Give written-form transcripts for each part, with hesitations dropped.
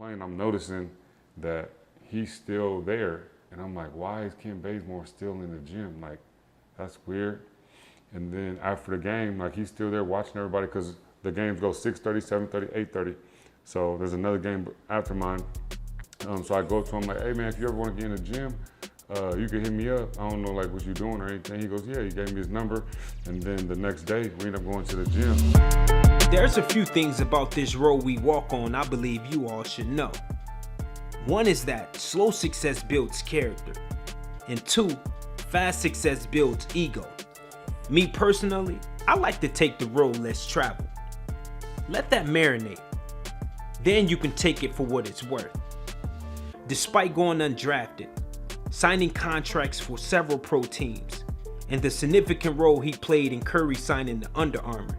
playing, I'm noticing that he's still there. And I'm like, why is Ken Bazemore still in the gym? Like, that's weird. And then after the game, like he's still there watching everybody because the games go 6:30, 7:30, 8:30. So there's another game after mine. So I go to him like, hey man, if you ever want to get in the gym, you can hit me up. I don't know like what you're doing or anything. He goes, yeah, he gave me his number. And then the next day we end up going to the gym. There's a few things about this road we walk on I believe you all should know. One is that slow success builds character. And two, fast success builds ego. Me personally, I like to take the road less traveled. Let that marinate. Then you can take it for what it's worth. Despite going undrafted, signing contracts for several pro teams, and the significant role he played in Curry signing the Under Armour,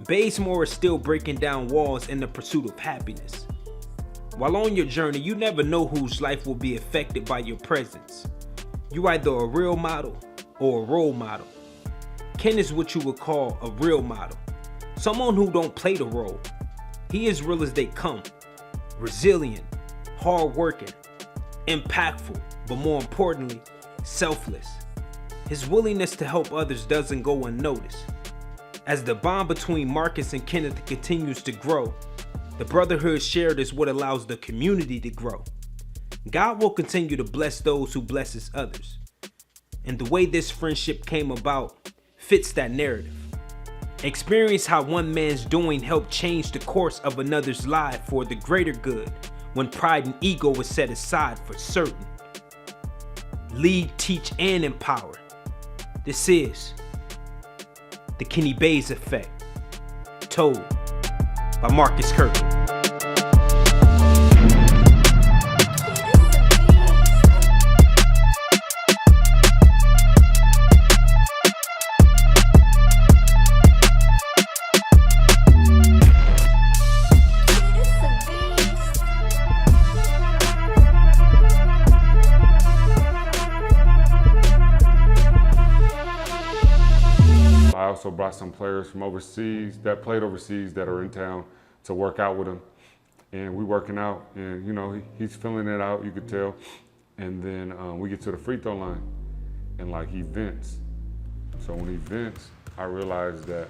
Bazemore is still breaking down walls in the pursuit of happiness. While on your journey, you never know whose life will be affected by your presence. You're either a real model or a role model. Ken is what you would call a real model, someone who don't play the role. He is real as they come, resilient, hardworking, impactful, but more importantly, selfless. His willingness to help others doesn't go unnoticed. As the bond between Marcus and Kenneth continues to grow, the brotherhood shared is what allows the community to grow. God will continue to bless those who blesses others. And the way this friendship came about fits that narrative. Experience how one man's doing helped change the course of another's life for the greater good when pride and ego was set aside for certain. Lead, teach, and empower. This is the Kenny Bays Effect, told by Marcus Kirkland. I also brought some players from overseas that played overseas that are in town to work out with him. And we working out and, you know, he's filling it out, you could tell. And then we get to the free throw line and like he vents. So when he vents, I realize that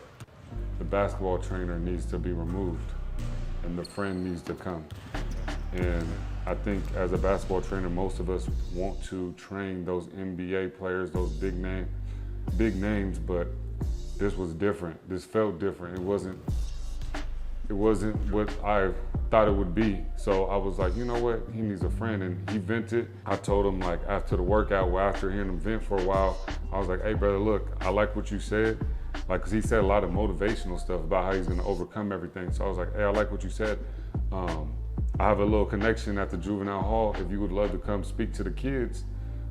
the basketball trainer needs to be removed and the friend needs to come. And I think as a basketball trainer, most of us want to train those NBA players, those big names, but this was different. This felt different. It wasn't what I thought it would be. So I was like, you know what? He needs a friend, and he vented. I told him like after the workout, well, after hearing him vent for a while, I was like, hey brother, look, I like what you said. Like, cause he said a lot of motivational stuff about how he's gonna overcome everything. So I was like, hey, I like what you said. I have a little connection at the juvenile hall. If you would love to come speak to the kids,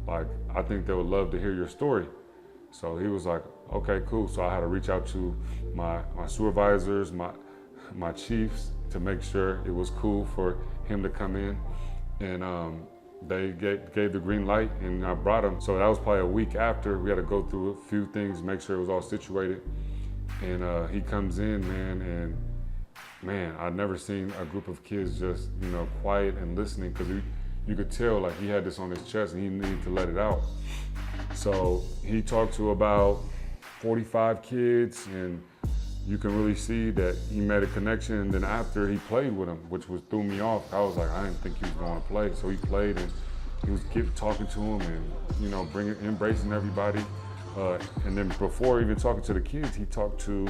like, I think they would love to hear your story. So he was like, okay, cool. So I had to reach out to my supervisors, my chiefs to make sure it was cool for him to come in. And they gave the green light and I brought him. So that was probably a week after. We had to go through a few things, make sure it was all situated. And he comes in, man, and man, I'd never seen a group of kids just, you know, quiet and listening, because you could tell like he had this on his chest and he needed to let it out. So he talked to about 45 kids, and you can really see that he made a connection. And then after he played with him, which threw me off. I was like, I didn't think he was going to play. So he played and he was talking to him and, you know, embracing everybody. And then before even talking to the kids, he talked to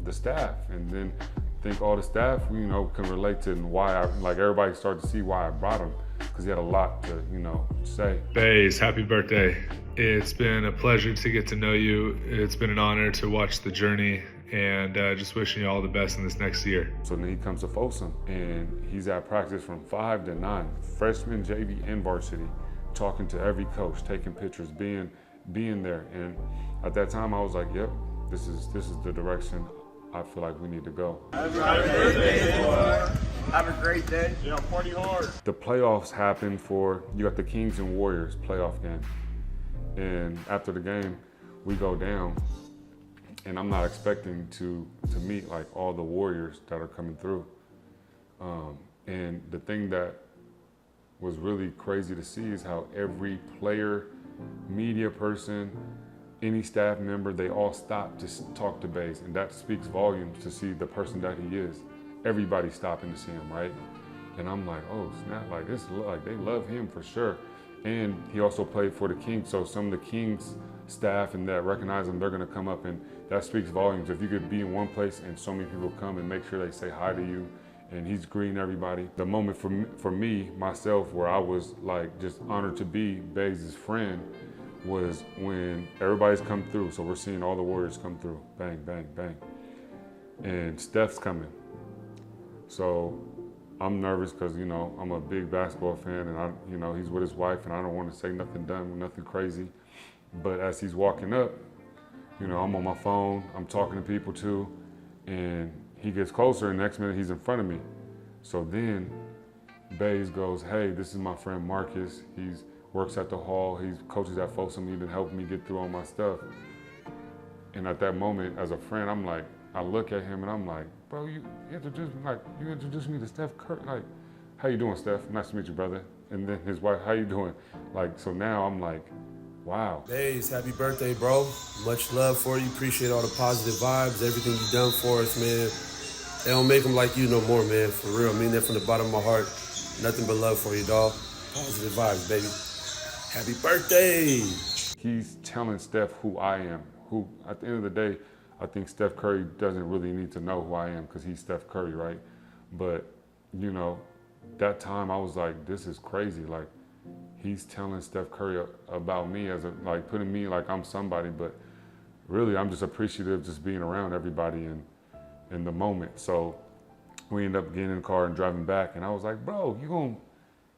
the staff. And then I think all the staff, you know, can relate to why everybody started to see why I brought him, because he had a lot to, you know, say. Bays, happy birthday. It's been a pleasure to get to know you. It's been an honor to watch the journey, and just wishing you all the best in this next year. So then he comes to Folsom, and he's at practice from 5 to 9, freshman, JV, and varsity, talking to every coach, taking pictures, being there. And at that time, I was like, yep, this is the direction I feel like we need to go. Happy birthday, boy. Have a great day. Yeah, party hard. The playoffs happened you got the Kings and Warriors playoff game. And after the game, we go down, and I'm not expecting to meet like all the Warriors that are coming through. And the thing that was really crazy to see is how every player, media person, any staff member, they all stopped to talk to Baze, and that speaks volumes to see the person that he is. Everybody stopping to see him, right? And I'm like, oh snap, like this, like they love him for sure. And he also played for the Kings, so some of the Kings staff and that recognize him, they're gonna come up, and that speaks volumes. If you could be in one place and so many people come and make sure they say hi to you, and he's greeting everybody. The moment for me, myself, where I was like just honored to be Baze's friend was when everybody's come through. So we're seeing all the Warriors come through, bang, bang, bang. And Steph's coming. So I'm nervous because, you know, I'm a big basketball fan and he's with his wife and I don't want to say nothing dumb, nothing crazy. But as he's walking up, you know, I'm on my phone, I'm talking to people too, and he gets closer and next minute he's in front of me. So then Baze goes, hey, this is my friend Marcus. He works at the hall, he coaches at Folsom, he's been helping me get through all my stuff. And at that moment, as a friend, I'm like, I look at him and I'm like, bro, you introduced me to Steph Curry. Like, how you doing, Steph? Nice to meet you, brother. And then his wife, how you doing? Like, so now I'm like, wow. Baze, happy birthday, bro. Much love for you. Appreciate all the positive vibes, everything you've done for us, man. They don't make them like you no more, man. For real, I mean that from the bottom of my heart. Nothing but love for you, dog. Positive vibes, baby. Happy birthday. He's telling Steph who I am. Who, at the end of the day, I think Steph Curry doesn't really need to know who I am because he's Steph Curry, right? But, you know, that time I was like, this is crazy. Like, he's telling Steph Curry about me as like putting me like I'm somebody, but really I'm just appreciative just being around everybody in the moment. So we ended up getting in the car and driving back, and I was like, bro, you gonna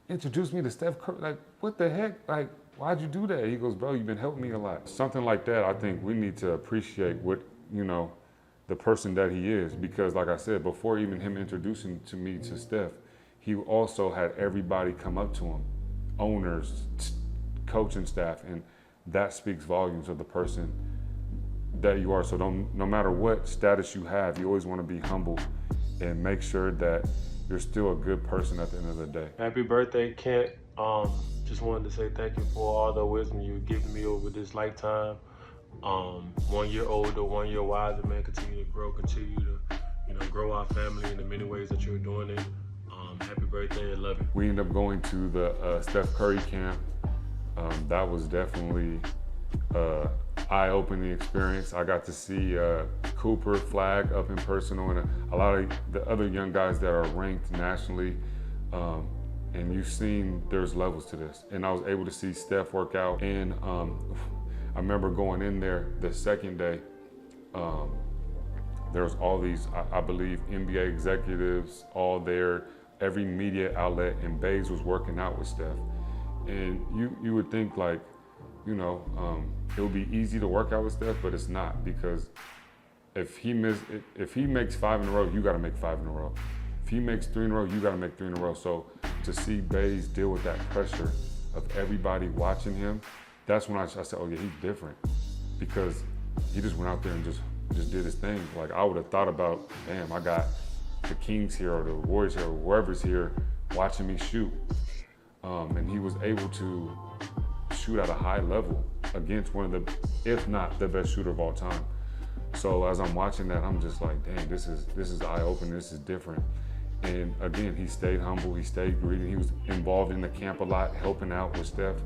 introduce me to Steph Curry? Like, what the heck? Like, why'd you do that? He goes, bro, you've been helping me a lot. Something like that, I think we need to appreciate what, you know, the person that he is, because like I said, before even him introducing to me to Steph, he also had everybody come up to him, owners, coaching staff, and that speaks volumes of the person that you are. So no matter what status you have, you always want to be humble and make sure that you're still a good person at the end of the day. Happy birthday, Kent. Just wanted to say thank you for all the wisdom you've given me over this lifetime. 1 year older, 1 year wiser, man. Continue to grow, continue to, you know, grow our family in the many ways that you're doing it. Happy birthday, I love you. We ended up going to the Steph Curry camp. That was definitely eye-opening experience. I got to see Cooper, Flag up in person, and a lot of the other young guys that are ranked nationally. And you've seen there's levels to this. And I was able to see Steph work out. And I remember going in there the second day, there was all these, I believe, NBA executives all there, every media outlet, and Baze was working out with Steph. And you would think like, you know, it would be easy to work out with Steph, but it's not, because if he makes 5 in a row, you got to make 5 in a row. If he makes 3 in a row, you got to make 3 in a row. So to see Baze deal with that pressure of everybody watching him, that's when I said, oh yeah, he's different, because he just went out there and just did his thing. Like, I would have thought about, damn, I got the Kings here or the Warriors here or whoever's here watching me shoot. And he was able to shoot at a high level against one of the, if not the best shooter of all time. So as I'm watching that, I'm just like, dang, this is eye-opening, this is different. And again, he stayed humble, he stayed greedy, he was involved in the camp a lot, helping out with Steph.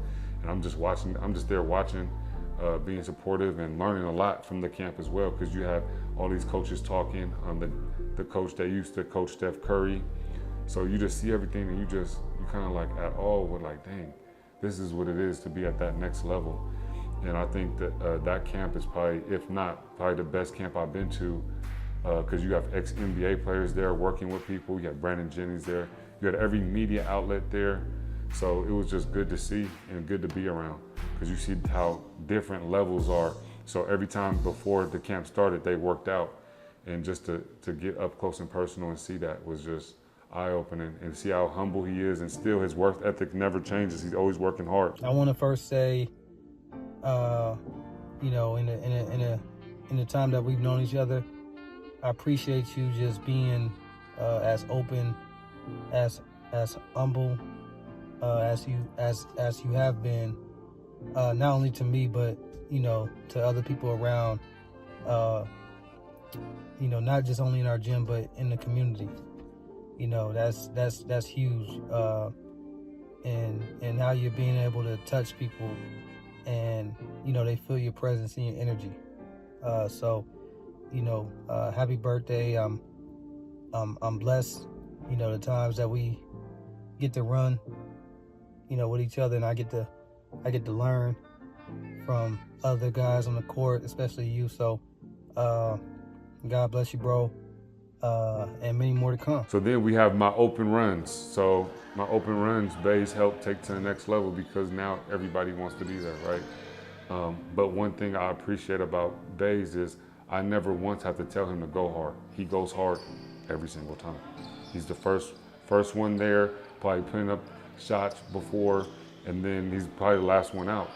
And I'm just there watching, being supportive and learning a lot from the camp as well, because you have all these coaches talking, the coach that used to coach Steph Curry. So you just see everything, and you kind of like at all with like, dang, this is what it is to be at that next level. And I think that that camp is probably, if not, probably the best camp I've been to, because you have ex-NBA players there working with people. You had Brandon Jennings there. You had every media outlet there. So it was just good to see and good to be around, because you see how different levels are. So every time before the camp started, they worked out. And just to get up close and personal and see that was just eye-opening, and see how humble he is, and still his work ethic never changes. He's always working hard. I want to first say, you know, in the time that we've known each other, I appreciate you just being as open as humble as you have been, not only to me, but to other people around. Not just only in our gym, but in the community. That's huge. And how you're being able to touch people, and they feel your presence and your energy. Happy birthday. I'm blessed. The times that we get to run, with each other, and I get to learn from other guys on the court, especially you. So, God bless you, bro. And many more to come. So then we have my open runs. So my open runs, Baze helped take to the next level because now everybody wants to be there, right? But one thing I appreciate about Baze is I never once have to tell him to go hard. He goes hard every single time. He's the first one there, probably putting up shots before, and then he's probably the last one out,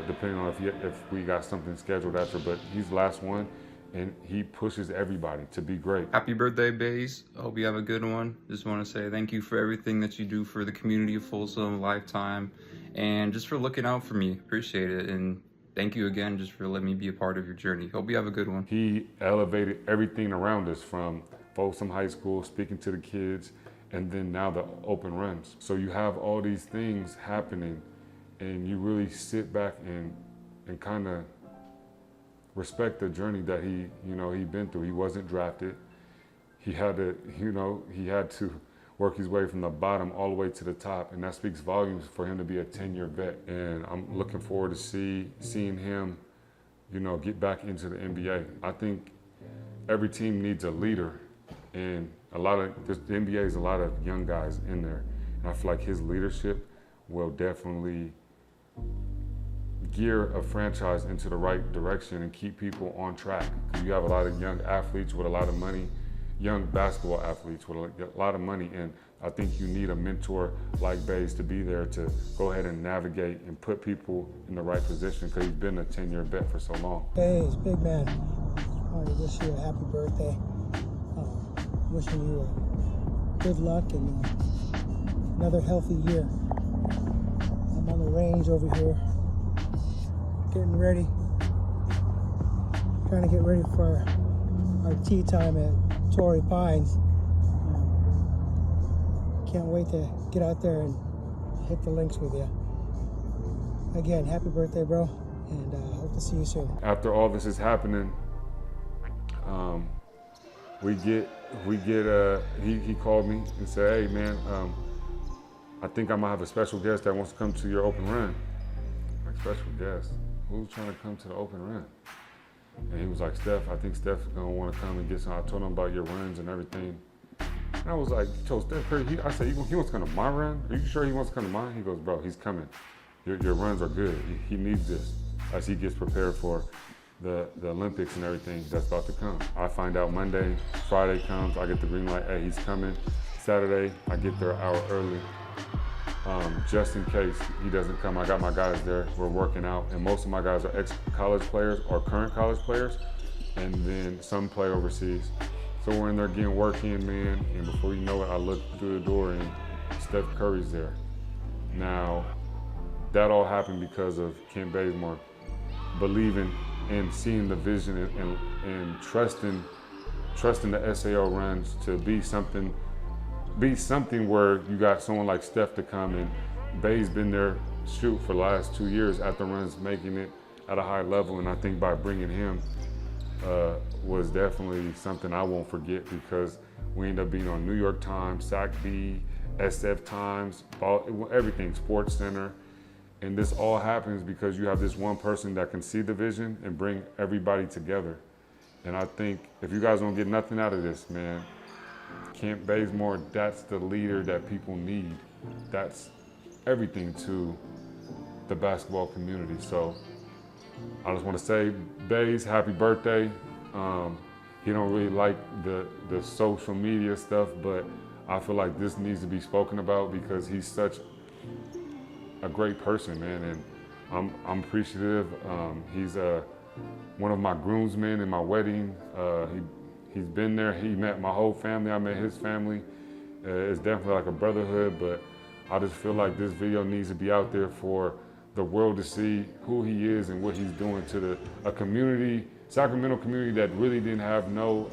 depending on if we got something scheduled after, but he's the last one. And he pushes everybody to be great. Happy birthday, Baze. I hope you have a good one. Just want to say thank you for everything that you do for the community of Folsom, lifetime, and just for looking out for me. Appreciate it. And thank you again just for letting me be a part of your journey. Hope you have a good one. He elevated everything around us, from Folsom High School, speaking to the kids, and then now the open runs. So you have all these things happening, and you really sit back and kind of respect the journey that he'd been through. He wasn't drafted. He had to work his way from the bottom all the way to the top, and that speaks volumes for him to be a 10-year vet. And I'm looking forward to seeing him, get back into the NBA. I think every team needs a leader, and the NBA is a lot of young guys in there, and I feel like his leadership will definitely gear a franchise into the right direction and keep people on track. Because you have a lot of young athletes with a lot of money, young basketball athletes with a lot of money, and I think you need a mentor like Baze to be there to go ahead and navigate and put people in the right position, because he's been a 10-year vet for so long. Baze, big man, I want to wish you a happy birthday. Wishing you good luck and another healthy year. I'm on the range over here, getting ready, trying to get ready for our tea time at Torrey Pines. Can't wait to get out there and hit the links with you. Again, happy birthday, bro, and hope to see you soon. After all this is happening, he called me and said, hey man, I think I might have a special guest that wants to come to your open run. Like, special guest? Who's trying to come to the open run? And he was like, Steph, I think Steph's gonna want to come and get some. I told him about your runs and everything. And I was like, you told Steph Curry, I said, he wants to come to my run? Are you sure he wants to come to mine? He goes, bro, he's coming. Your runs are good. He needs this as he gets prepared for the Olympics and everything that's about to come. I find out Monday, Friday comes, I get the green light, hey, he's coming. Saturday, I get there an hour early. Just in case he doesn't come, I got my guys there. We're working out, and most of my guys are ex-college players or current college players, and then some play overseas. So we're in there getting work in, man, and before you know it, I look through the door and Steph Curry's there. Now, that all happened because of Kent Bazemore believing and seeing the vision and trusting the SAO runs to be something where you got someone like Steph to come, and Bae's been there for the last 2 years at the runs, making it at a high level, and I think by bringing him was definitely something I won't forget, because we ended up being on New York Times, SAC-B, SF Times, everything, Sports Center. And this all happens because you have this one person that can see the vision and bring everybody together. And I think if you guys don't get nothing out of this, man, Kent Bazemore, that's the leader that people need. That's everything to the basketball community. So I just want to say, Baze, happy birthday. He don't really like the social media stuff, but I feel like this needs to be spoken about because he's such a great person, man, and I'm appreciative. He's one of my groomsmen in my wedding. He's been there. He met my whole family. I met his family, It's definitely like a brotherhood, but I just feel like this video needs to be out there for the world to see who he is and what he's doing to a community, Sacramento community that really didn't have no,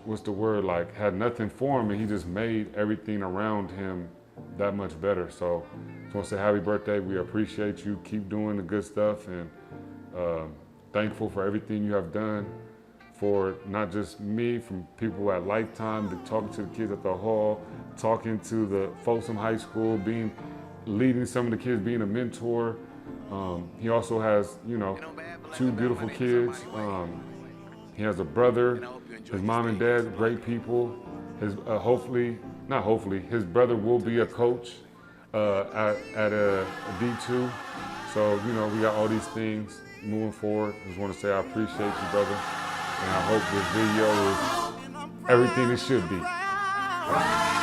like had nothing for him, and he just made everything around him that much better. So I just want to say happy birthday. We appreciate you. Keep doing the good stuff, and thankful for everything you have done for not just me, from people at Lifetime, to talking to the kids at the hall, talking to the Folsom High School, leading some of the kids, being a mentor. He also has, 2 beautiful kids. He has a brother. His mom and dad, great people. His his brother will be a coach at a D2. So, we got all these things moving forward. Just want to say I appreciate you, brother. And I hope this video is everything it should be.